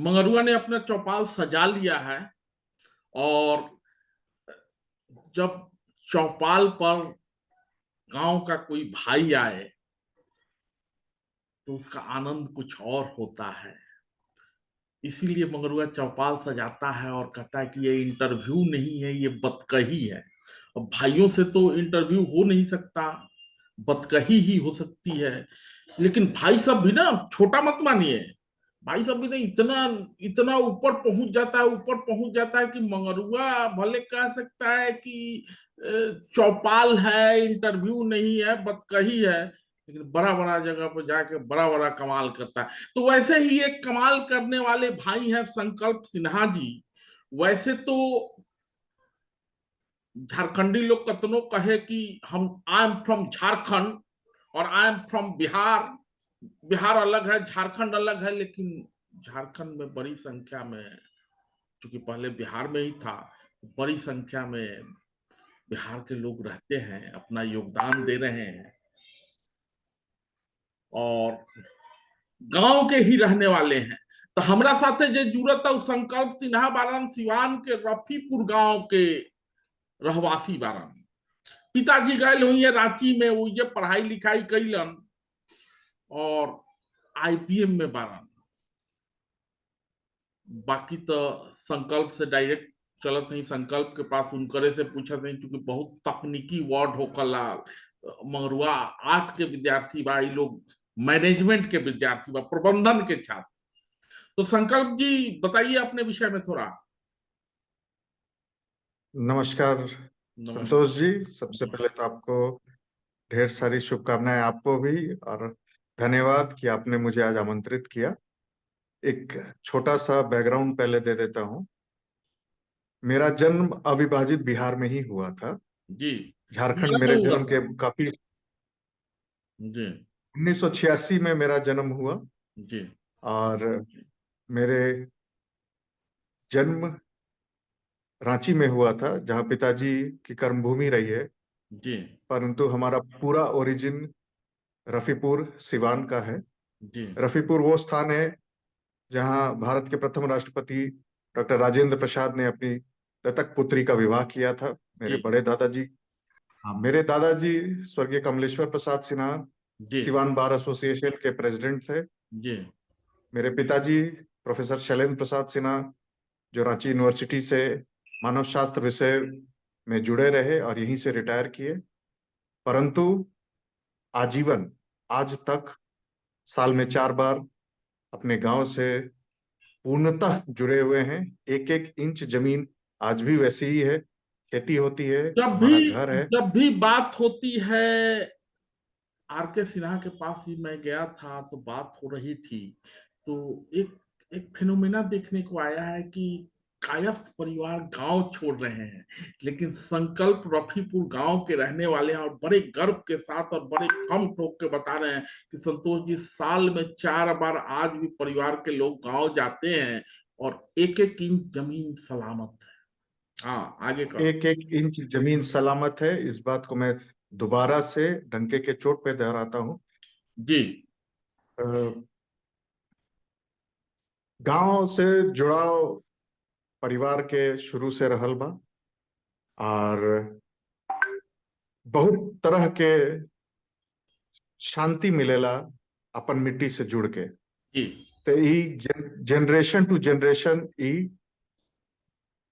मंगरुआ ने अपना चौपाल सजा लिया है। और जब चौपाल पर गांव का कोई भाई आए तो उसका आनंद कुछ और होता है। इसीलिए मंगरुआ चौपाल सजाता है और कहता है कि ये इंटरव्यू नहीं है, ये बतकही है। अब भाइयों से तो इंटरव्यू हो नहीं सकता, बतकही ही हो सकती है। लेकिन भाई सब भी ना छोटा मत मानिए, भाई सब भी ना इतना इतना ऊपर पहुंच जाता है, ऊपर पहुंच जाता है कि मंगरुआ भले कह सकता है कि चौपाल है, इंटरव्यू नहीं है, बतकही है, लेकिन बड़ा बड़ा जगह पर जाके बड़ा बड़ा कमाल करता है। तो वैसे ही एक कमाल करने वाले भाई हैं संकल्प सिन्हा जी। वैसे तो झारखंडी लोग कतनो कहे कि हम आई एम फ्रॉम झारखंड और I am from Bihar, Bihar अलग है, झारखंड अलग है, लेकिन झारखंड में बड़ी संख्या में, क्योंकि पहले बिहार में ही था, तो बड़ी संख्या में बिहार के लोग रहते हैं, अपना योगदान दे रहे हैं और गांव के ही रहने वाले हैं। तो हमरा साथे जे जुड़त है संकल्प सिन्हा बारन, सिवान के रफीपुर गांव के रहवासी बारन। पिताजी गए हुई है रांची में, वो ये पढ़ाई लिखाई कैलन और आईपीएम में बारन। बाकी तो संकल्प से डायरेक्ट चलत नहीं, संकल्प के पास उनकरे से पूछत नहीं, क्योंकि बहुत तकनीकी वर्ड होकला। मंगरुआ आर्ट के विद्यार्थी बा, ये लोग मैनेजमेंट के विद्यार्थी बा, प्रबंधन के छात्र। तो संकल्प जी बताइए अपने विषय में थोड़ा। नमस्कार नमस्कार। संतोष जी। सबसे पहले तो आपको ढेर सारी शुभकामनाएं, आपको भी, और धन्यवाद कि आपने मुझे आज आमंत्रित किया। एक छोटा सा बैकग्राउंड पहले दे देता हूं। मेरा जन्म अविभाजित बिहार में ही हुआ था। जी। झारखंड हमारा में मेरे हुआ जन्म था। के काफी जी। 1986 में मेरा जन्म हुआ। जी। और मेरे जन्म रांची में हुआ था, जहाँ पिताजी की कर्मभूमि रही है। जी। परंतु हमारा पूरा ओरिजिन रफीपुर सिवान का है। जी। रफीपुर वो स्थान है जहां भारत के प्रथम राष्ट्रपति डॉक्टर राजेंद्र प्रसाद ने अपनी दत्तक पुत्री का विवाह किया था, मेरे जी। बड़े दादाजी। हाँ, मेरे दादाजी स्वर्गीय कमलेश्वर प्रसाद सिन्हा जी। सिवान बार एसोसिएशन के प्रेसिडेंट थे। जी। मेरे पिताजी प्रोफेसर शैलेंद्र प्रसाद सिन्हा, जो रांची यूनिवर्सिटी से मानव शास्त्र विषय में जुड़े रहे और यहीं से रिटायर किए, परंतु आजीवन आज तक साल में 4 बार अपने गांव से पूर्णतः जुड़े हुए हैं। एक एक इंच जमीन आज भी वैसी ही है, खेती होती है, जब भी हमारा घर है। जब भी बात होती है, आर के सिन्हा के पास भी मैं गया था तो बात हो रही थी। तो एक एक फिनोमेना देखने को आया है कि कायस्थ परिवार गांव छोड़ रहे हैं, लेकिन संकल्प रफीपुर गांव के रहने वाले हैं और बड़े गर्व के साथ और बड़े कम ठोक के बता रहे हैं कि संतोष जी, साल में 4 बार आज भी परिवार के लोग गांव जाते हैं और एक एक इंच जमीन सलामत है। हाँ, आगे का। एक एक इंच जमीन सलामत है, इस बात को मैं दोबारा से डंके के चोट पे दोहराता हूँ। जी। गांव से जुड़ाव परिवार के शुरू से रहल बा, और बहुत तरह के शांति मिलेला अपन मिट्टी से जुड़ के। जी। तो ई जनरेशन टू जनरेशन ई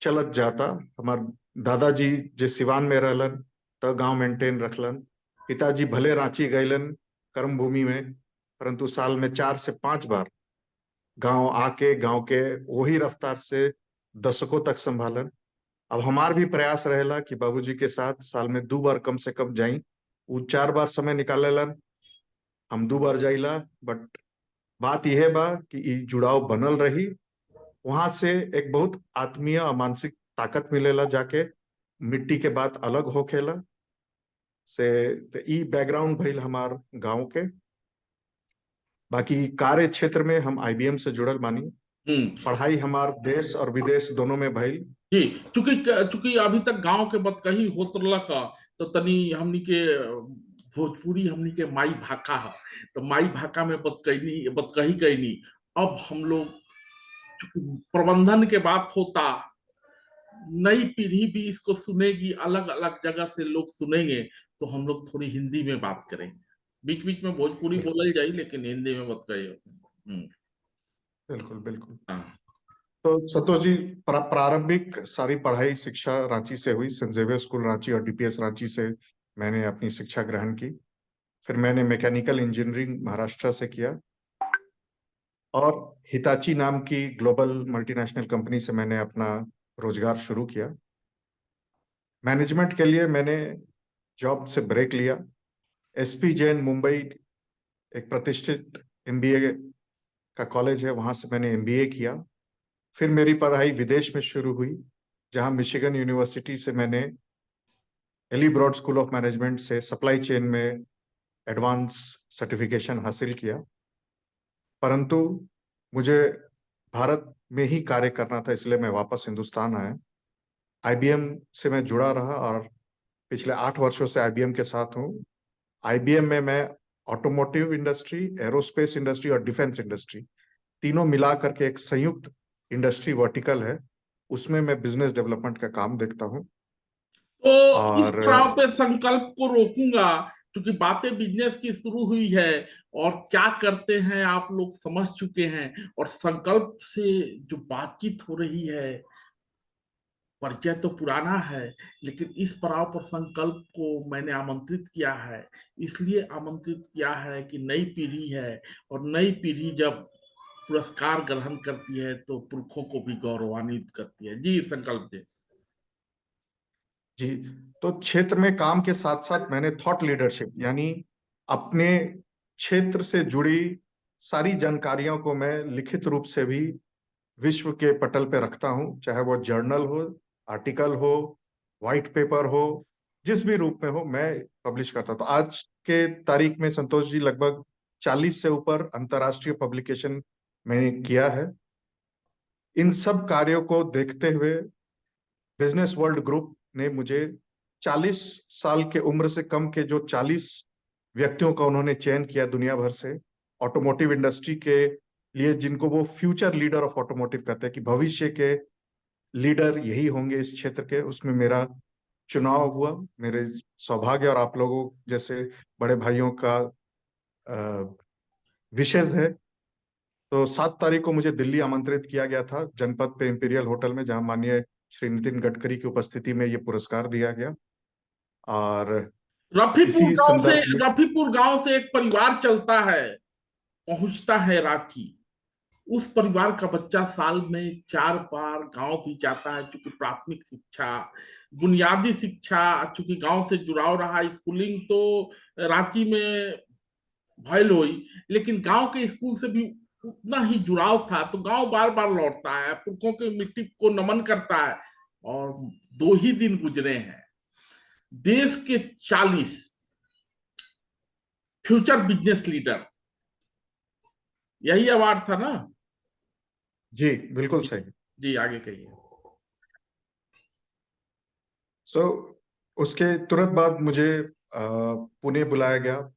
चलत जाता। हमार दादाजी जे सिवान में रहलन तो गांव मेंटेन रखलन। पिताजी भले रांची गईलन कर्म भूमि में, परंतु साल में 4 से 5 बार गांव आके गांव के वही रफ्तार से दशकों तक संभालन। अब हमार भी प्रयास रहेला कि बाबूजी के साथ साल में 2 बार कम से कम जाई। वो 4 बार समय निकालेलन, हम 2 बार जाइला। बट बात यह बा कि ई जुड़ाव बनल रही। वहां से एक बहुत आत्मीय और मानसिक ताकत मिलेला जाके, मिट्टी के बात अलग होखेला से। तो ई बैकग्राउंड भइल हमार गांव के। बाकी कार्य क्षेत्र में हम आईबीएम से जुड़ल बानी। हम्म। पढ़ाई हमार देश और विदेश दोनों में भइल। जी। चूंकि चूंकि अभी तक गांव के बतकही होत रहलक ह, तो तनी हमनी के भोजपुरी हमनी के माई भाका है, तो माई भाका में बतकही कैनी। अब हम लोग प्रबंधन के बात होता, नई पीढ़ी भी इसको सुनेगी, अलग अलग जगह से लोग सुनेंगे, तो हम लोग थोड़ी हिंदी में बात करेंगे। बीच बीच में भोजपुरी बोला जाए, लेकिन हिंदी में मत करिए। बिल्कुल बिल्कुल। हाँ। तो संतोष जी, प्रारंभिक सारी पढ़ाई शिक्षा रांची से हुई, सेंट जेवियर स्कूल रांची और डीपीएस रांची से मैंने अपनी शिक्षा ग्रहण की। फिर मैंने मैकेनिकल इंजीनियरिंग महाराष्ट्र से किया और हिताची नाम की ग्लोबल मल्टीनेशनल कंपनी से मैंने अपना रोजगार शुरू किया। मैनेजमेंट के लिए मैंने जॉब से ब्रेक लिया। एसपी जैन मुंबई एक प्रतिष्ठित एमबीए का कॉलेज है, वहां से मैंने एमबीए किया। फिर मेरी पढ़ाई विदेश में शुरू हुई, जहां मिशिगन यूनिवर्सिटी से मैंने Eli Broad School of Management से सप्लाई चेन में एडवांस सर्टिफिकेशन हासिल किया। परंतु मुझे भारत में ही कार्य करना था, इसलिए मैं वापस हिंदुस्तान आया। आईबीएम से मैं जुड़ा रहा और पिछले 8 वर्षों से आईबीएम के साथ हूँ। आईबीएम में मैं ऑटोमोटिव इंडस्ट्री, एरोस्पेस इंडस्ट्री और डिफेंस इंडस्ट्री तीनों मिला करके एक संयुक्त इंडस्ट्री वर्टिकल है, उसमें मैं बिजनेस डेवलपमेंट का काम देखता हूँ। तो इस और पड़ाव पे संकल्प को रोकूंगा, क्योंकि बातें बिजनेस की शुरू हुई है और क्या करते हैं आप लोग समझ चुके हैं, और संकल्प से जो बातचीत हो रही है, परिचय तो पुराना है, लेकिन इस पड़ाव पर संकल्प को मैंने आमंत्रित किया है। इसलिए आमंत्रित किया है कि नई पीढ़ी है, और नई पीढ़ी जब पुरस्कार ग्रहण करती है तो पुरखों को भी गौरवान्वित करती है। जी संकल्प जी। जी, तो क्षेत्र में काम के साथ साथ मैंने थॉट लीडरशिप यानी अपने क्षेत्र से जुड़ी सारी जानकारियों को मैं लिखित रूप से भी विश्व के पटल पे रखता हूँ, चाहे वो जर्नल हो, आर्टिकल हो, वाइट पेपर हो, जिस भी रूप में हो मैं पब्लिश करता। तो आज के तारीख में संतोष जी लगभग 40 से ऊपर अंतर्राष्ट्रीय पब्लिकेशन मैंने किया है। इन सब कार्यों को देखते हुए बिजनेस वर्ल्ड ग्रुप ने मुझे 40 साल के उम्र से कम के जो 40 व्यक्तियों का उन्होंने चयन किया दुनिया भर से, ऑटोमोटिव इंडस्ट्री के लिए, जिनको वो फ्यूचर लीडर ऑफ ऑटोमोटिव कहते हैं कि भविष्य के लीडर यही होंगे इस क्षेत्र के, उसमें मेरा चुनाव हुआ। मेरे सौभाग्य और आप लोगों जैसे बड़े भाइयों का विशेष है। तो 7 तारीख को मुझे दिल्ली आमंत्रित किया गया था जनपद पे इंपीरियल होटल में, जहां माननीय श्री नितिन गडकरी की उपस्थिति में ये पुरस्कार दिया गया। और रफीपुर इसी गांव से संदर्भ में रफीपुर गांव से एक परिवार चलता है, पहुंचता है रांची। उस परिवार का बच्चा साल में 4 बार गांव भी जाता है, क्योंकि प्राथमिक शिक्षा, बुनियादी शिक्षा, चूंकि गांव से जुड़ाव रहा, स्कूलिंग तो रांची में भयल हुई, लेकिन गांव के स्कूल से भी उतना ही जुड़ाव था, तो गांव बार बार लौटता है, पुरखों की मिट्टी को नमन करता है। और 2 ही दिन गुजरे हैं, देश के 40 फ्यूचर बिजनेस लीडर, यही अवार्ड था ना? जी बिल्कुल सही। जी आगे कहिए। सो उसके तुरंत बाद मुझे पुणे बुलाया गया।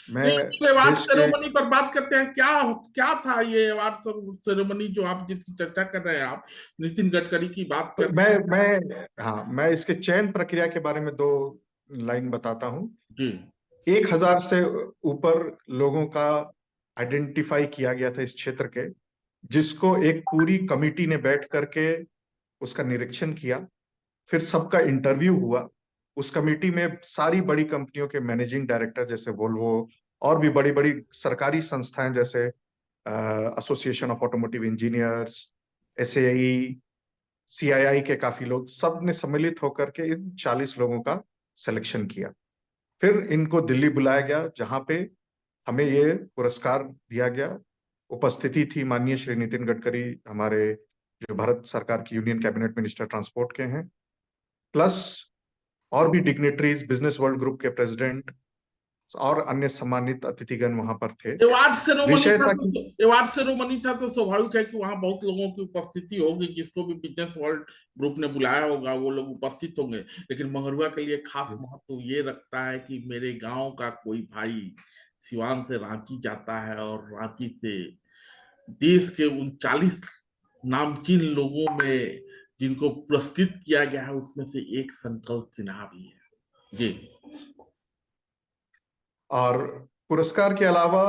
मैं अवार्ड देश के सेरेमनी पर बात करते हैं, क्या क्या था ये अवार्ड सेरेमनी जो आप जिसकी चर्चा कर रहे हैं, आप नितिन गडकरी की बात कर रहे मैं इसके चयन प्रक्रिया के बारे में 2 लाइन बताता हूँ। हैं? जी। 1,000 से ऊपर लोगों का आइडेंटिफाई किया गया था इस क्षेत्र के, जिसको एक पूरी कमिटी ने बैठ करके उसका निरीक्षण किया। फिर सबका इंटरव्यू हुआ। उस कमेटी में सारी बड़ी कंपनियों के मैनेजिंग डायरेक्टर जैसे वोल्वो, और भी बड़ी बड़ी सरकारी संस्थाएं जैसे association of automotive engineers, SAE, CII के काफी लोग, सब ने सम्मिलित होकर के इन 40 लोगों का सिलेक्शन किया। फिर इनको दिल्ली बुलाया गया, जहां पे हमें ये पुरस्कार दिया गया। उपस्थिति थी माननीय श्री नितिन गडकरी, हमारे जो भारत सरकार की यूनियन कैबिनेट मिनिस्टर ट्रांसपोर्ट के हैं, प्लस और भी डिग्नेटरीज, बिजनेस वर्ल्ड ग्रुप के प्रेसिडेंट और अन्य सम्मानित अतिथिगण वहां पर थे। अवार्ड सेरेमनी विषय था था कि तो अवार्ड सेरेमनी था तो स्वाभाविक है कि वहां बहुत लोगों की उपस्थिति होगी, जिसको भी बिजनेस वर्ल्ड ग्रुप ने बुलाया होगा वो लोग उपस्थित होंगे, लेकिन मंगरुआ के लिए खास महत्व ये रखता है कि मेरे गांव का कोई भाई सिवान से रांची जाता है, और रांची से देश के 39 नामचीन लोगों में जिनको पुरस्कृत किया गया है उसमें से एक संकल्प सिन्हा भी है जी। और पुरस्कार के अलावा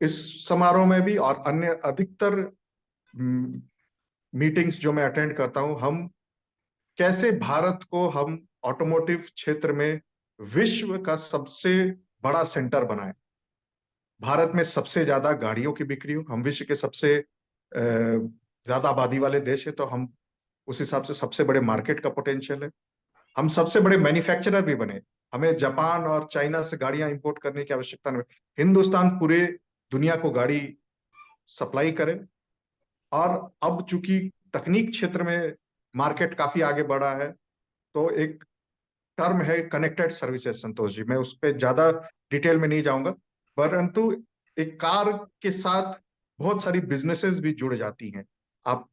इस समारोह में भी और अन्य अधिकतर मीटिंग्स जो मैं अटेंड करता हूं, हम कैसे भारत को हम ऑटोमोटिव क्षेत्र में विश्व का सबसे बड़ा सेंटर बनाए। भारत में सबसे ज्यादा गाड़ियों की बिक्री हो, हम विश्व के सबसे ज्यादा आबादी वाले देश है, तो हम उस हिसाब से सबसे बड़े मार्केट का पोटेंशियल है। हम सबसे बड़े मैन्युफैक्चरर भी बने, हमें जापान और चाइना से गाड़ियां इंपोर्ट करने की आवश्यकता नहीं। हिंदुस्तान पूरे दुनिया को गाड़ी सप्लाई करे। और अब चूंकि तकनीक क्षेत्र में मार्केट काफी आगे बढ़ा है, तो एक टर्म है कनेक्टेड सर्विसेज, संतोष जी, मैं उस पर ज्यादा डिटेल में नहीं जाऊंगा, परंतु एक कार के साथ बहुत सारी बिजनेसेस भी जुड़ जाती हैं, आप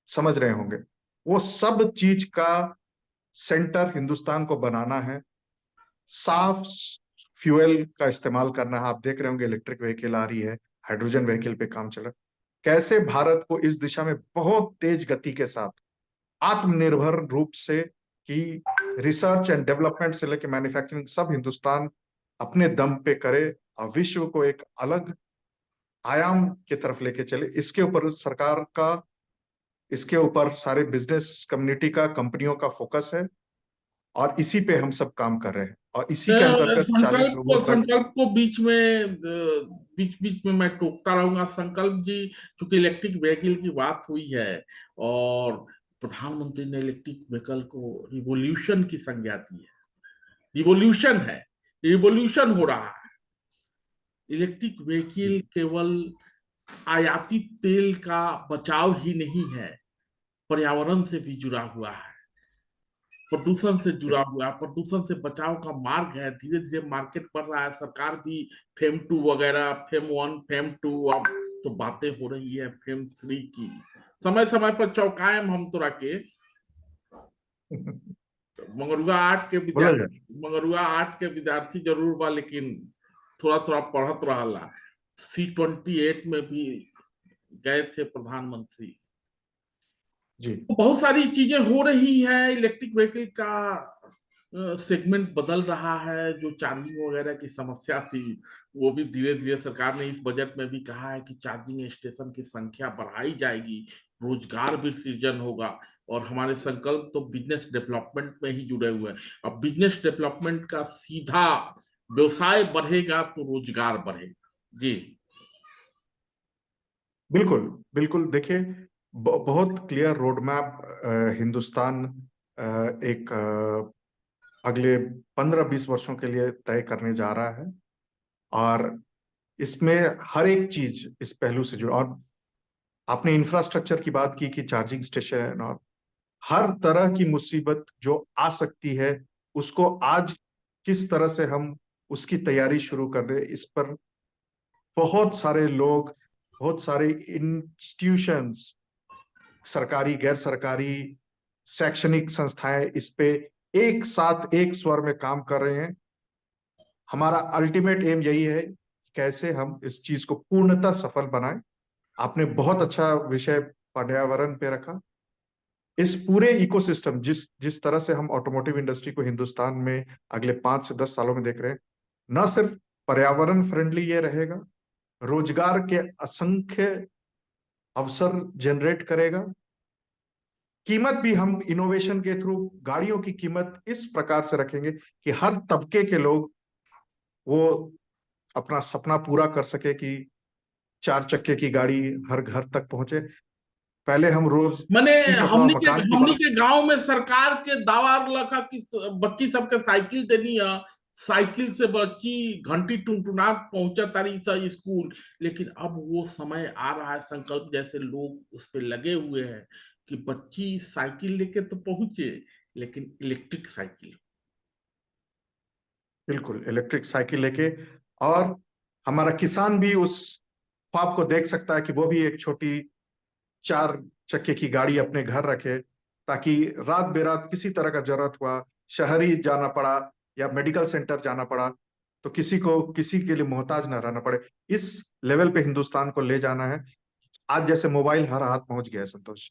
समझ रहे होंगे। वो सब चीज का सेंटर हिंदुस्तान को बनाना है। साफ फ्यूल का इस्तेमाल करना है, आप देख रहे होंगे इलेक्ट्रिक व्हीकल आ रही है, हाइड्रोजन व्हीकल पे काम चल रहा है। कैसे भारत को इस दिशा में बहुत तेज गति के साथ आत्मनिर्भर रूप से, कि रिसर्च एंड डेवलपमेंट से लेकर मैन्युफैक्चरिंग सब हिंदुस्तान अपने दम पे करे और विश्व को एक अलग आयाम की तरफ लेके चले, इसके ऊपर सरकार का, इसके ऊपर सारे बिजनेस कम्युनिटी का, कंपनियों का फोकस है। और इसी पे हम सब काम कर रहे हैं, और इसी के अंतर्गत 40 लोगों तक। संकल्प को बीच बीच में मैं टोकता रहूंगा। संकल्प जी, चूंकि इलेक्ट्रिक व्हीकल की बात हुई है और प्रधानमंत्री ने इलेक्ट्रिक व्हीकल को रिवोल्यूशन की संज्ञा दी है। रिवोल्यूशन है, रिवोल्यूशन हो रहा है। इलेक्ट्रिक व्हीकल केवल आयातित तेल का बचाव ही नहीं है, पर्यावरण से भी जुड़ा हुआ है, प्रदूषण से जुड़ा हुआ है, प्रदूषण से बचाव का मार्ग है। धीरे धीरे मार्केट बढ़ रहा है, सरकार भी फेम 2 वगैरह, फेम 1, फेम 2, अब तो बातें हो रही है फेम 3 की। समय समय पर चौकाएं हम तो रखे। बोला जाए। मंगरुआ आर्ट के विद्यार्थी जरूर बा, लेकिन थोड़ा थोड़ा पढ़त रहा। C28 में भी गए थे प्रधानमंत्री। जी तो बहुत सारी चीजें हो रही हैं। इलेक्ट्रिक व्हीकल का सेगमेंट बदल रहा है। जो चार्जिंग वगैरह की समस्या थी, वो भी धीरे धीरे सरकार ने इस बजट में भी कहा है कि चार्जिंग स्टेशन की संख्या बढ़ाई जाएगी, रोजगार भी सृजन होगा। और हमारे संकल्प तो बिजनेस डेवलपमेंट में ही जुड़े हुए हैं। अब बिजनेस डेवलपमेंट का सीधा, व्यवसाय बढ़ेगा तो रोजगार बढ़ेगा जी। बिल्कुल बिल्कुल, देखिए बहुत क्लियर रोड मैप हिंदुस्तान एक अगले 15-20 वर्षों के लिए तय करने जा रहा है। और इसमें हर एक चीज इस पहलू से जुड़ा। और आपने इंफ्रास्ट्रक्चर की बात की कि चार्जिंग स्टेशन, और हर तरह की मुसीबत जो आ सकती है उसको आज किस तरह से हम उसकी तैयारी शुरू कर दे, इस पर बहुत सारे लोग, बहुत सारे इंस्टीट्यूशंस, सरकारी गैर सरकारी शैक्षणिक संस्थाएं इस पे एक साथ एक स्वर में काम कर रहे हैं। हमारा अल्टीमेट एम यही है, कैसे हम इस चीज को पूर्णतः सफल बनाएं। आपने बहुत अच्छा विषय पर्यावरण पे रखा। इस पूरे इकोसिस्टम, जिस जिस तरह से हम ऑटोमोटिव इंडस्ट्री को हिंदुस्तान में अगले 5 से 10 सालों में देख रहे हैं, न सिर्फ पर्यावरण फ्रेंडली ये रहेगा, रोजगार के असंख्य अवसर जनरेट करेगा। कीमत भी हम इनोवेशन के थ्रू गाड़ियों की कीमत इस प्रकार से रखेंगे कि हर तबके के लोग वो अपना सपना पूरा कर सके कि 4 चक्के की गाड़ी हर घर तक पहुंचे। पहले हम रोज मैंने तीन अपना हमनी के मकान की हमनी बात। के गांव में सरकार के दावा लखा कि बच्ची सबके साइकिल देनी है। साइकिल से बच्ची घंटी टुनटुनात पहुंचा तारी सा स्कूल। लेकिन अब वो समय आ रहा है, संकल्प जैसे लोग उस पर लगे हुए हैं कि बच्ची साइकिल लेके तो पहुंचे, लेकिन इलेक्ट्रिक साइकिल। बिल्कुल इलेक्ट्रिक साइकिल लेके, और हमारा किसान भी उस ख्वाब को देख सकता है कि वो भी एक छोटी 4 चक्के की गाड़ी अपने घर रखे, ताकि रात बेरात किसी तरह का जरूरत हुआ, शहरी जाना पड़ा या मेडिकल सेंटर जाना पड़ा, तो किसी को किसी के लिए मोहताज ना रहना पड़े। इस लेवल पे हिंदुस्तान को ले जाना है। आज जैसे मोबाइल हर हाथ पहुंच गया है संतोष,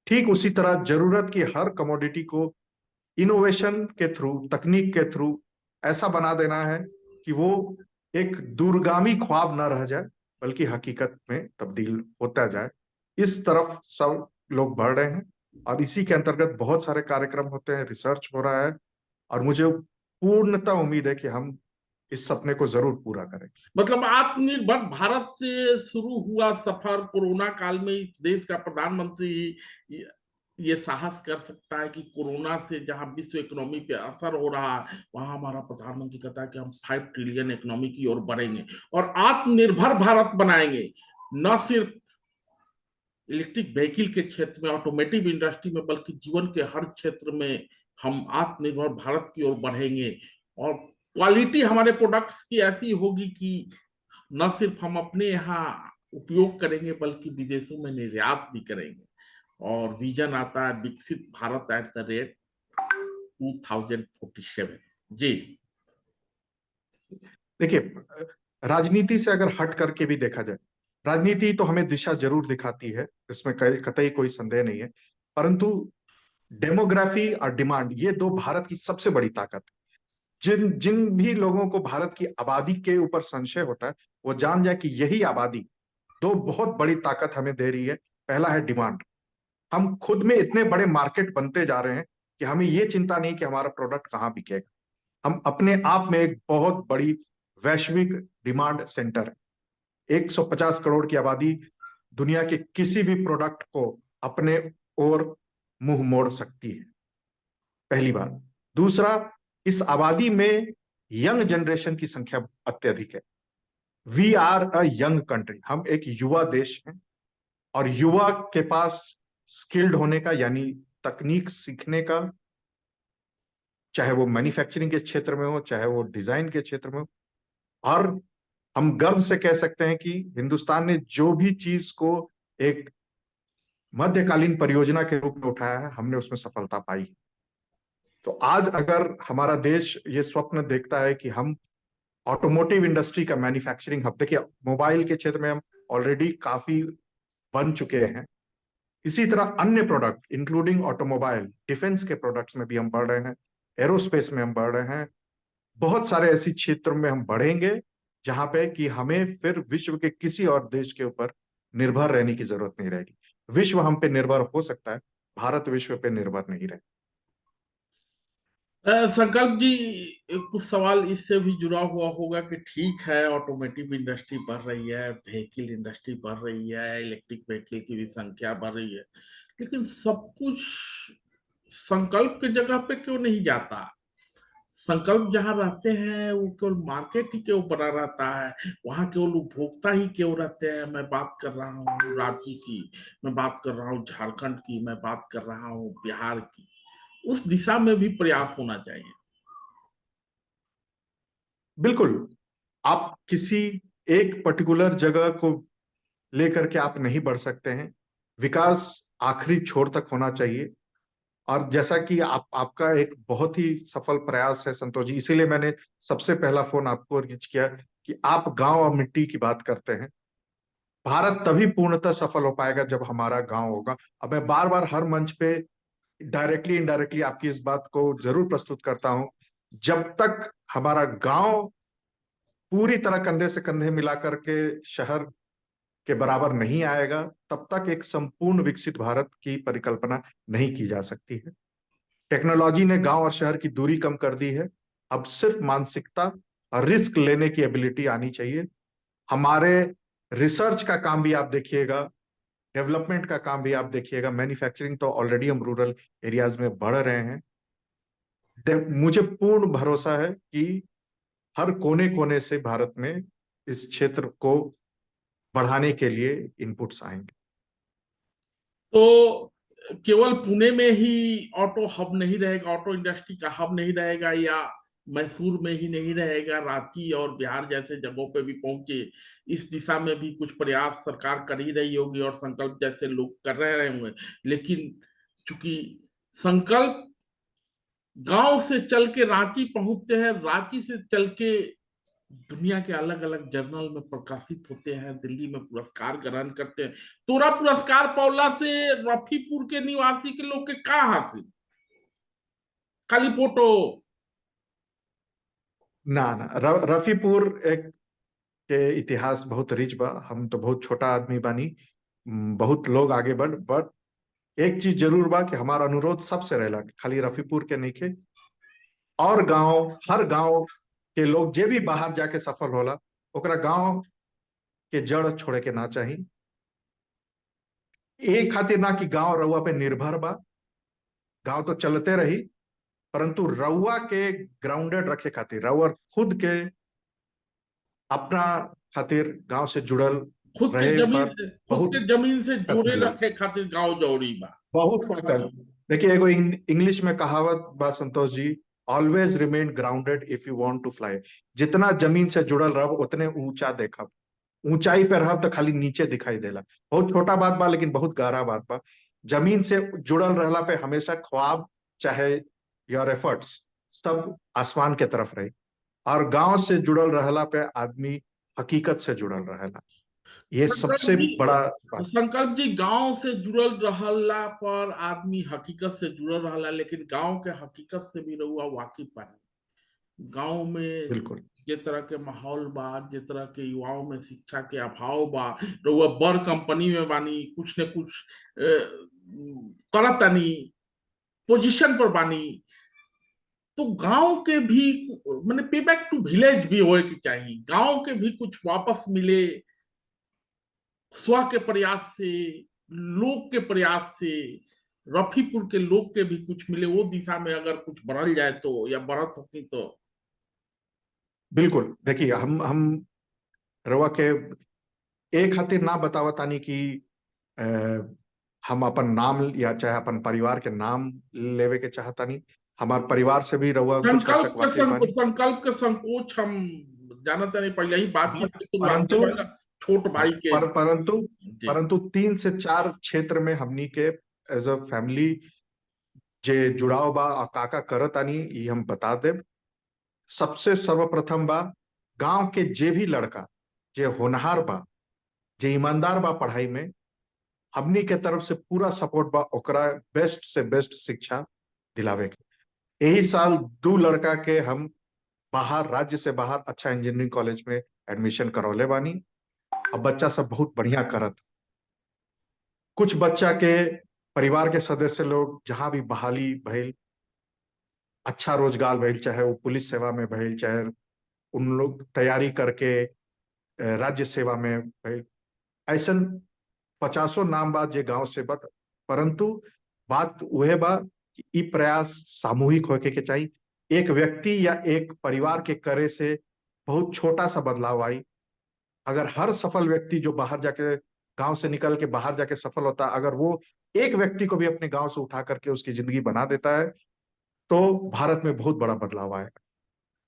ठीक उसी तरह जरूरत की हर कमोडिटी को इनोवेशन के थ्रू, तकनीक के थ्रू ऐसा बना देना है कि वो एक दूरगामी ख्वाब न रह जाए, बल्कि हकीकत में तब्दील होता जाए। इस तरफ सब लोग बढ़ रहे हैं, और इसी के अंतर्गत बहुत सारे कार्यक्रम होते हैं, रिसर्च हो रहा है, और मुझे पूर्णतः उम्मीद है कि हम इस सपने को जरूर पूरा करेंगे। मतलब आत्मनिर्भर भारत से शुरू हुआ सफर कोरोना काल में इस देश का प्रधानमंत्री ये साहस कर सकता है कि कोरोना से जहां विश्व इकोनॉमी पे असर हो रहा है, वहां हमारा प्रधानमंत्री कहता है कि हम 5 ट्रिलियन इकोनॉमी की ओर बढ़ेंगे और आत्मनिर्भर भारत बनाएंगे। न सिर्फ इलेक्ट्रिक व्हीकल के क्षेत्र में, ऑटोमेटिव इंडस्ट्री में, बल्कि जीवन के हर क्षेत्र में हम आत्मनिर्भर भारत की ओर बढ़ेंगे। और क्वालिटी हमारे प्रोडक्ट्स की ऐसी होगी कि न सिर्फ हम अपने यहाँ उपयोग करेंगे बल्कि विदेशों में निर्यात भी करेंगे। और विजन आता है विकसित भारत एट द रेट 2047। जी देखिए, राजनीति से अगर हट करके भी देखा जाए, राजनीति तो हमें दिशा जरूर दिखाती है, इसमें कतई कोई संदेह नहीं है, परंतु डेमोग्राफी और डिमांड, ये दो भारत की सबसे बड़ी ताकत है। जिन जिन भी लोगों को भारत की आबादी के ऊपर संशय होता है, वो जान जाए कि यही आबादी दो बहुत बड़ी ताकत हमें दे रही है। पहला है डिमांड। हम खुद में इतने बड़े मार्केट बनते जा रहे हैं कि हमें ये चिंता नहीं कि हमारा प्रोडक्ट कहाँ बिकेगा। हम अपने आप में एक बहुत बड़ी वैश्विक डिमांड सेंटर है। 150 करोड़ की आबादी दुनिया के किसी भी प्रोडक्ट को अपने ओर मुंह मोड़ सकती है, पहली बात। दूसरा, इस आबादी में यंग जनरेशन की संख्या अत्यधिक है। We are a young country, हम एक युवा देश हैं, और युवा के पास स्किल्ड होने का, यानी तकनीक सीखने का, चाहे वो मैन्युफैक्चरिंग के क्षेत्र में हो, चाहे वो डिजाइन के क्षेत्र में हो। और हम गर्व से कह सकते हैं कि हिंदुस्तान ने जो भी चीज को एक मध्यकालीन परियोजना के रूप में उठाया है, हमने उसमें सफलता पाई। तो आज अगर हमारा देश ये स्वप्न देखता है कि हम ऑटोमोटिव इंडस्ट्री का मैन्युफैक्चरिंग हब, देखिए मोबाइल के क्षेत्र में हम ऑलरेडी काफी बन चुके हैं, इसी तरह अन्य प्रोडक्ट इंक्लूडिंग ऑटोमोबाइल, डिफेंस के प्रोडक्ट्स में भी हम बढ़ रहे हैं, एरोस्पेस में हम बढ़ रहे हैं। बहुत सारे ऐसी क्षेत्रों में हम बढ़ेंगे जहां पे कि हमें फिर विश्व के किसी और देश के ऊपर निर्भर रहने की जरूरत नहीं रहेगी। विश्व हम पे निर्भर हो सकता है, भारत विश्व पे निर्भर नहीं रहे। संकल्प जी, कुछ सवाल इससे भी जुड़ा हुआ होगा कि ठीक है ऑटोमेटिव इंडस्ट्री बढ़ रही है, व्हीकल इंडस्ट्री बढ़ रही है, इलेक्ट्रिक व्हीकल की भी संख्या बढ़ रही है, लेकिन सब कुछ संकल्प की जगह पे क्यों नहीं जाता? संकल्प जहां रहते हैं वो केवल मार्केट ही क्यों बना रहता है? वहां केवल उपभोक्ता ही क्यों रहते हैं? मैं बात कर रहा हूँ रांची की, मैं बात कर रहा हूँ झारखंड की, मैं बात कर रहा हूँ बिहार की। उस दिशा में भी प्रयास होना चाहिए। बिल्कुल। आप किसी एक पर्टिकुलर जगह को लेकर के आप नहीं बढ़ सकते हैं। विकास आखिरी छोर तक होना चाहिए। और जैसा कि आपका एक बहुत ही सफल प्रयास है संतोष जी, इसीलिए मैंने सबसे पहला फोन आपको अर्ज किया कि आप गांव और मिट्टी की बात करते हैं। भारत तभी पूर्णतः सफल हो पाएगा जब हमारा गांव होगा। अब मैं बार बार हर मंच पे डायरेक्टली इनडायरेक्टली आपकी इस बात को जरूर प्रस्तुत करता हूं, जब तक हमारा गांव पूरी तरह कंधे से कंधे मिला करके शहर के बराबर नहीं आएगा, तब तक एक संपूर्ण विकसित भारत की परिकल्पना नहीं की जा सकती है। टेक्नोलॉजी ने गांव और शहर की दूरी कम कर दी है। अब सिर्फ मानसिकता और रिस्क लेने की एबिलिटी आनी चाहिए। हमारे रिसर्च का काम भी आप देखिएगा, डेवलपमेंट का काम भी आप देखिएगा, मैन्युफैक्चरिंग तो ऑलरेडी हम रूरल एरियाज में बढ़ रहे हैं। मुझे पूर्ण भरोसा है कि हर कोने कोने से भारत में इस क्षेत्र को बढ़ाने के लिए इनपुट्स आएंगे। तो केवल पुणे में ही ऑटो हब नहीं रहेगा, ऑटो इंडस्ट्री का हब नहीं रहेगा, या मैसूर में ही नहीं रहेगा, रांची और बिहार जैसे जगहों पे भी पहुंचे। इस दिशा में भी कुछ प्रयास सरकार कर ही रही होगी और संकल्प जैसे लोग कर रहे होंगे। लेकिन चूंकि संकल्प गांव से चल के रांची पहुंचते हैं, रांची से चल के दुनिया के अलग अलग जर्नल में प्रकाशित होते हैं, दिल्ली में पुरस्कार ग्रहण करते हैं। तोरा पुरस्कार पौला से रफीपुर के निवासी के लोग के का हासिल, खाली फोटो। ना ना, रफीपुर एक के इतिहास बहुत रिच बा। हम तो बहुत छोटा आदमी बानी, बहुत लोग आगे बढ़, बट एक चीज जरूर बा कि हमारा अनुरोध सबसे रहेला कि खाली रफीपुर के नहीं के, और गांव, हर गांव के लोग जे भी बाहर जाके सफल होला, ओकरा गांव के जड़ छोड़े के ना चाही। एक खातिर ना कि गांव रउआ पे निर्भर बा, गांव तो चलते रही, परंतु रउआ के ग्राउंडेड रखे खातिर, रउआ खुद के अपना खातिर गांव से जुड़ल रहे पर खुद बहुत के जमीन से ताकत जोड़े मिलेला, रखे खातिर गांव जौड़ी बा। बहुत ताकत। देखिए एगो इंग्लिश में कहावत बा Santosh ji, always remain grounded if you want to fly. जितना जमीन से जुड़ल रह उतने ऊंचा देखब, ऊंचाई पे रहब तो खाली नीचे दिखाई देला। बहुत छोटा बात बा लेकिन बहुत गहरा बात बा। जमीन से जुड़ल रहला पे हमेशा ख्वाब, चाहे योर एफर्ट्स, सब आसमान के तरफ रही। और गांव से जुड़ल रहला पे आदमी हकीकत से जुड़ल रहेला, ये संकल्प सबसे जी, बड़ा बात। संकल्प जी, गांव से जुड़ल रहला पर आदमी हकीकत से जुड़ल रहला, लेकिन गांव के हकीकत से भी रहुआ वाकिफ बानी। गांव में बिल्कुल जे तरह के माहौल बा, जे तरह के युवाओं में शिक्षा के अभाव बा, रहुआ बड़ कंपनी में बानी, कुछ न कुछ करतानी, पोजीशन पर बानी, तो गांव के भी मैंने पे बैक टू विलेज भी होए के चाहिए, गांव के भी कुछ वापस मिले, स्व के प्रयास से, लोग के प्रयास से, रफीपुर के लोग के भी कुछ मिले, वो दिशा में अगर कुछ बढ़ल जाए तो, या बढ़त होती तो। बिल्कुल। देखिए हम रवा के एक खातिर ना बतावतानी कि अ, हम अपन नाम या चाहे अपन परिवार के नाम लेवे के चाहतानी। हमार परिवार से भी रवा कुछ हद तक वाकिफ बानी। संकल्प के संकोच हम जानते नहीं, पहले ही बातचीत की शुरुआत में परंतु पहले छोट हाँ, भाई के। परंतु जी। परंतु 3 से 4 क्षेत्र में हमनी के एज अ फैमिली जे जुड़ाव बा और काका करत आनी, ये हम बता देब। सबसे सर्वप्रथम बा, गांव के जे भी लड़का जे होनहार बा, जे ईमानदार बा पढ़ाई में, हमनी के तरफ से पूरा सपोर्ट बा ओकरा बेस्ट से बेस्ट शिक्षा दिलावे के। यही साल 2 लड़का के हम बाहर, राज्य से बाहर अच्छा इंजीनियरिंग कॉलेज में एडमिशन करौले बानी। अब बच्चा सब बहुत बढ़िया करत। कुछ बच्चा के परिवार के सदस्य लोग जहां भी बहाली भइल, अच्छा रोजगार भइल, चाहे वो पुलिस सेवा में भइल, चाहे उन लोग तैयारी करके राज्य सेवा में भइल, ऐसन 50 नाम बा जे गांव से बट। परंतु बात वह बा कि ई प्रयास सामूहिक होके के चाहिए। एक व्यक्ति या एक परिवार के करे से बहुत छोटा सा बदलाव आई। अगर हर सफल व्यक्ति जो बाहर जाके, गांव से निकल के बाहर जाके सफल होता, अगर वो एक व्यक्ति को भी अपने गांव से उठा करके उसकी जिंदगी बना देता है, तो भारत में बहुत बड़ा बदलाव आएगा।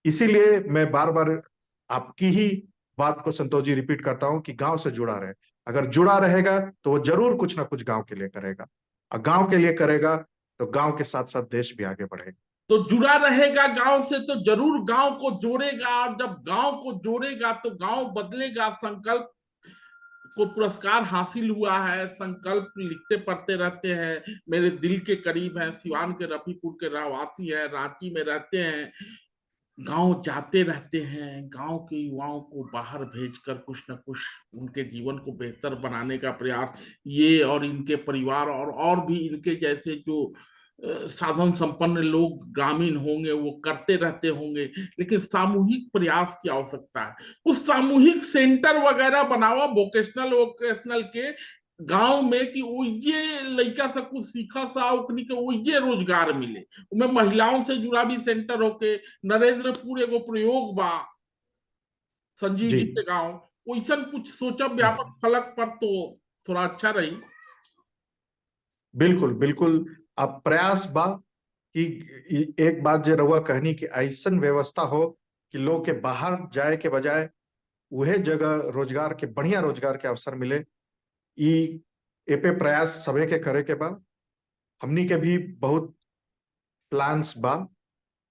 इसीलिए मैं बार बार आपकी ही बात को संतोष जी रिपीट करता हूं कि गांव से जुड़ा रहे। अगर जुड़ा रहेगा तो वो जरूर कुछ ना कुछ गांव के लिए करेगा, और गांव के लिए करेगा तो गांव के साथ साथ देश भी आगे बढ़ेगा। तो जुड़ा रहेगा गांव से तो जरूर गांव को जोड़ेगा, और जब गांव को जोड़ेगा तो गांव बदलेगा। संकल्प को पुरस्कार हासिल हुआ है, संकल्प लिखते पढ़ते रहते हैं, मेरे दिल के करीब है, सिवान के रफीपुर के रहवासी है, रांची में रहते हैं, गांव जाते रहते हैं, गांव के युवाओं को बाहर भेजकर कुछ न कुछ उनके जीवन को बेहतर बनाने का प्रयास ये और इनके परिवार और भी इनके जैसे जो साधन संपन्न लोग ग्रामीण होंगे वो करते रहते होंगे। लेकिन सामूहिक प्रयास की आवश्यकता है, कुछ सामूहिक सेंटर वगैरह बनावा वोकेशनल वोकेशनल के गांव में, कि उइये लड़का से कुछ सीखा सा उकनी के उइये रोजगार मिले। उनमें महिलाओं से जुड़ा भी सेंटर होके, नरेंद्रपुर एगो प्रयोग बा संजीव जी जी के गांव, वैसन कुछ सोचब व्यापक फलक पर तो थोड़ा अच्छा रही। बिल्कुल बिल्कुल। अब प्रयास बा कि एक बात जो रहुआ कहनी कि ऐसन व्यवस्था हो कि लोग के बाहर जाए के बजाय वह जगह रोजगार के, बढ़िया रोजगार के अवसर मिले। ई ए पे प्रयास सबे के करे के बा। हमनी के भी बहुत प्लान्स बा,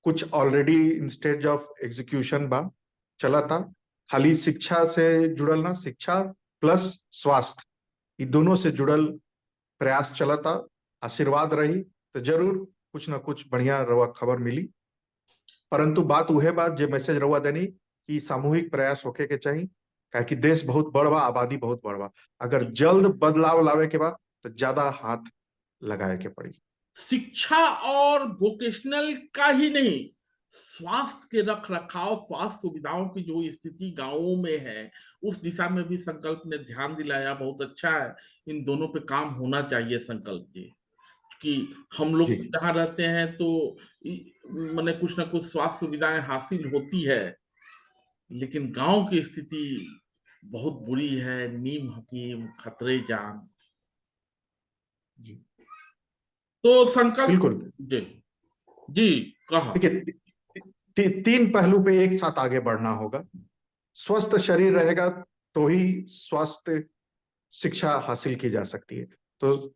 कुछ already in stage of execution बा। चला था। खाली शिक्षा से जुड़ल ना, शिक्षा प्लस स्वास्थ्य, ये दोनों से जुड़ल प्रयास चला था। आशीर्वाद रही तो जरूर कुछ ना कुछ बढ़िया रवा खबर मिली। परंतु बात उहे बात जे मैसेज रहुआ देनी कि सामूहिक प्रयास होके के चाहिए, काहे कि देश बहुत बड़ बा, आबादी बहुत बड़ बा। अगर जल्द बदलाव लावे के बा तो ज्यादा हाथ लगाए के पड़ी। शिक्षा और वोकेशनल का ही नहीं, स्वास्थ्य के रख रखाव, स्वास्थ्य सुविधाओं की जो स्थिति गांवों में है, उस दिशा में भी संकल्प ने ध्यान दिलाया। बहुत अच्छा है, इन दोनों पे काम होना चाहिए संकल्प के। कि हम लोग जी जहाँ रहते हैं तो मैंने कुछ ना कुछ स्वास्थ्य सुविधाएं हासिल होती है, लेकिन गांव की स्थिति बहुत बुरी है। नीम हकीम खतरे जान। जी तो संकल्प। बिल्कुल। जी। जी। कहा। देखिए, तीन पहलू पे एक साथ आगे बढ़ना होगा। स्वस्थ शरीर रहेगा तो ही स्वस्थ शिक्षा हासिल की जा सकती है। तो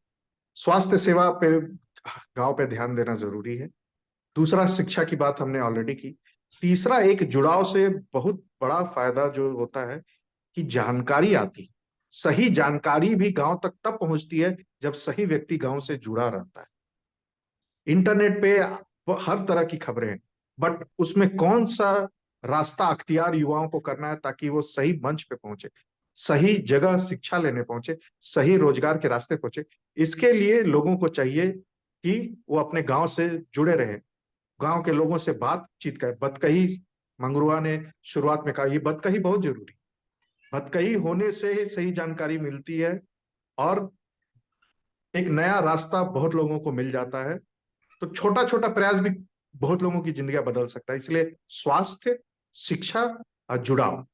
स्वास्थ्य सेवा पे, गांव पे ध्यान देना जरूरी है। दूसरा, शिक्षा की बात हमने ऑलरेडी की। तीसरा, एक जुड़ाव से बहुत बड़ा फायदा जो होता है कि जानकारी आती, सही जानकारी भी गांव तक तब पहुंचती है जब सही व्यक्ति गांव से जुड़ा रहता है। इंटरनेट पे हर तरह की खबरें हैं, बट उसमें कौन सा रास्ता अख्तियार युवाओं को करना है ताकि वो सही मंच पे पहुंचे, सही जगह शिक्षा लेने पहुंचे, सही रोजगार के रास्ते पहुंचे। इसके लिए लोगों को चाहिए कि वो अपने गांव से जुड़े रहे, गांव के लोगों से बातचीत करें। बतकही, मंगरुआ ने शुरुआत में कहा, ये बतकही बहुत जरूरी। बतकही होने से ही सही जानकारी मिलती है और एक नया रास्ता बहुत लोगों को मिल जाता है। तो छोटा छोटा प्रयास भी बहुत लोगों की जिंदगी बदल सकता है। इसलिए स्वास्थ्य, शिक्षा और जुड़ाव,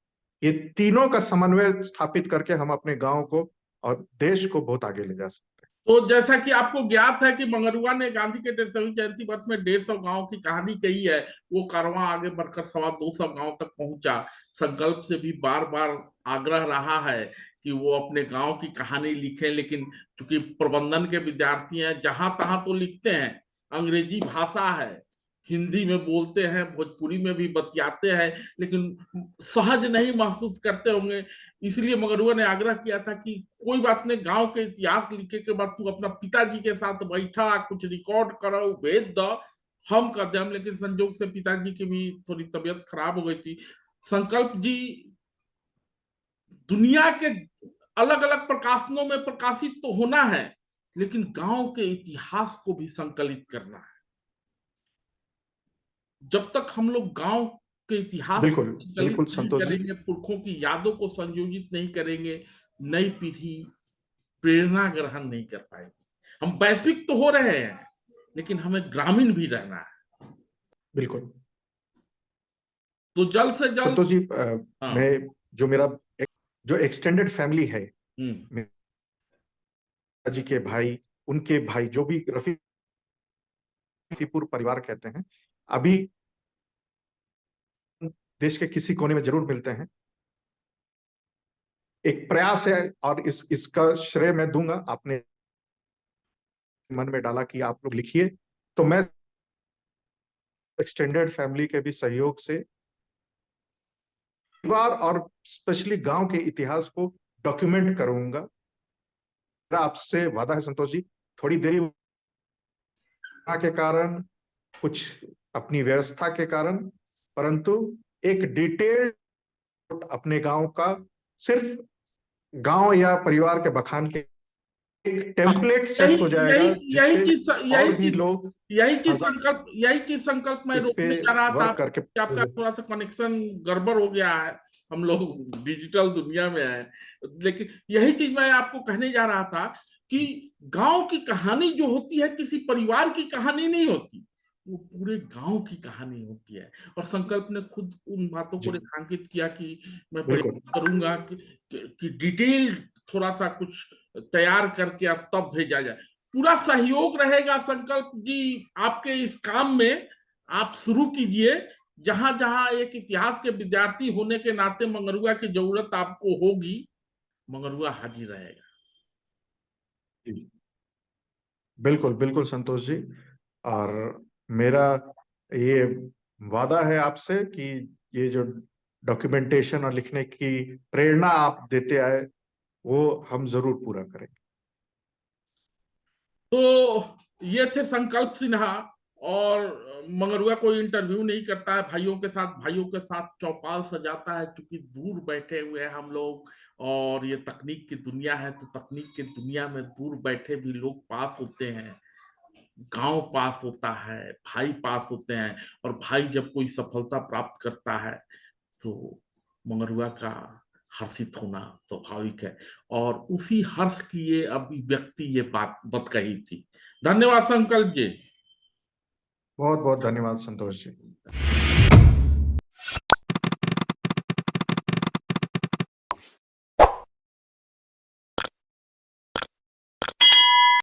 ये तीनों का समन्वय स्थापित करके हम अपने गांव को और देश को बहुत आगे ले जा सकते तो जैसा कि आपको ज्ञात है कि मंगरुआ ने गांधी के 150वीं जयंती वर्ष में 150 गांव की कहानी कही है। वो कारवां आगे बढ़कर 225 गांव तक पहुंचा। संकल्प से भी बार बार आग्रह रहा है कि वो अपने गांव की कहानी लिखें, लेकिन चूंकि प्रबंधन के विद्यार्थी हैं, जहां तहां तो लिखते हैं। अंग्रेजी भाषा है, हिंदी में बोलते हैं, भोजपुरी में भी बतियाते हैं, लेकिन सहज नहीं महसूस करते होंगे। इसलिए मगरुआ ने आग्रह किया था कि कोई बात नहीं, गांव के इतिहास लिखे के बाद तू अपना पिताजी के साथ बैठा, कुछ रिकॉर्ड करो, भेज दो, हम कर दें। लेकिन संजोग से पिताजी की भी थोड़ी तबीयत खराब हो गई थी। संकल्प जी दुनिया के अलग अलग प्रकाशनों में प्रकाशित तो होना है, लेकिन गांव के इतिहास को भी संकलित करना है। जब तक हम लोग गांव के हैं। इतिहास बिल्कुल को संकलित बिल्कुल नहीं संतोष जी। करेंगे, पुरखों की यादों को संयोजित नहीं करेंगे, नई पीढ़ी प्रेरणा ग्रहण नहीं कर पाएगी। हम वैश्विक तो हो रहे हैं, लेकिन हमें ग्रामीण भी रहना है। बिल्कुल तो जल्द से जल्द। संतोष जी, हाँ। मैं, जो मेरा जो एक्सटेंडेड फैमिली है, हम्म। मेरे जी के भाई, उनके भाई, जो भी रफीपुर परिवार कहते हैं, अभी देश के किसी कोने में जरूर मिलते हैं। एक प्रयास है और इसका श्रेय मैं दूंगा, आपने मन में डाला कि आप लोग लिखिए, तो मैं एक्सटेंडेड फैमिली के भी सहयोग से परिवार और स्पेशली गांव के इतिहास को डॉक्यूमेंट करूंगा। मेरा आपसे वादा है संतोष जी, थोड़ी देरी के कारण, कुछ अपनी व्यवस्था के कारण, परंतु एक डिटेल्ड अपने गांव का, सिर्फ गांव या परिवार के बखान के एक टेम्पलेट यही सेट हो यही जाएगा यही जिससे चीज यही और भी चीज लोग यही चीज हजार संकल्प यही चीज संकल्प मैं इस पे रोकने जा रहा था। वर्क करके। कि आपका थोड़ा सा कनेक्शन गड़बड़ हो गया है, हम लोग डिजिटल दुनिया में है। लेकिन यही चीज मैं आपको कहने जा रहा था कि गांव की कहानी जो होती है, किसी परिवार की कहानी नहीं होती, वो पूरे गांव की कहानी होती है। और संकल्प ने खुद उन बातों को जी रेखांकित किया कि मैं बिल्कुल प्रयास करूंगा कि डिटेल थोड़ा सा कुछ तैयार करके अब तब भेजा जाए। पूरा सहयोग रहेगा संकल्प जी आपके इस काम में। आप शुरू कीजिए। जहां जहां एक इतिहास के विद्यार्थी होने के नाते मंगरुआ की जरूरत आपको होगी, मंगरुआ हाजिर रहेगा। जी बिल्कुल बिल्कुल संतोष जी। और मेरा ये वादा है आपसे कि ये जो डॉक्यूमेंटेशन और लिखने की प्रेरणा आप देते आए, वो हम जरूर पूरा करेंगे। तो ये थे संकल्प सिन्हा। और मंगरुआ कोई इंटरव्यू नहीं करता है, भाइयों के साथ चौपाल सजाता है, क्योंकि दूर बैठे हुए हैं हम लोग। और ये तकनीक की दुनिया है, तो तकनीक की दुनिया में दूर बैठे भी लोग पास होते हैं, गांव पास होता है, भाई पास होते हैं। और भाई जब कोई सफलता प्राप्त करता है तो मंगरुआ का हर्षित होना स्वाभाविक है। और उसी हर्ष की ये अभिव्यक्ति, ये बात कही थी। धन्यवाद संकल्प जी। बहुत बहुत धन्यवाद संतोष जी।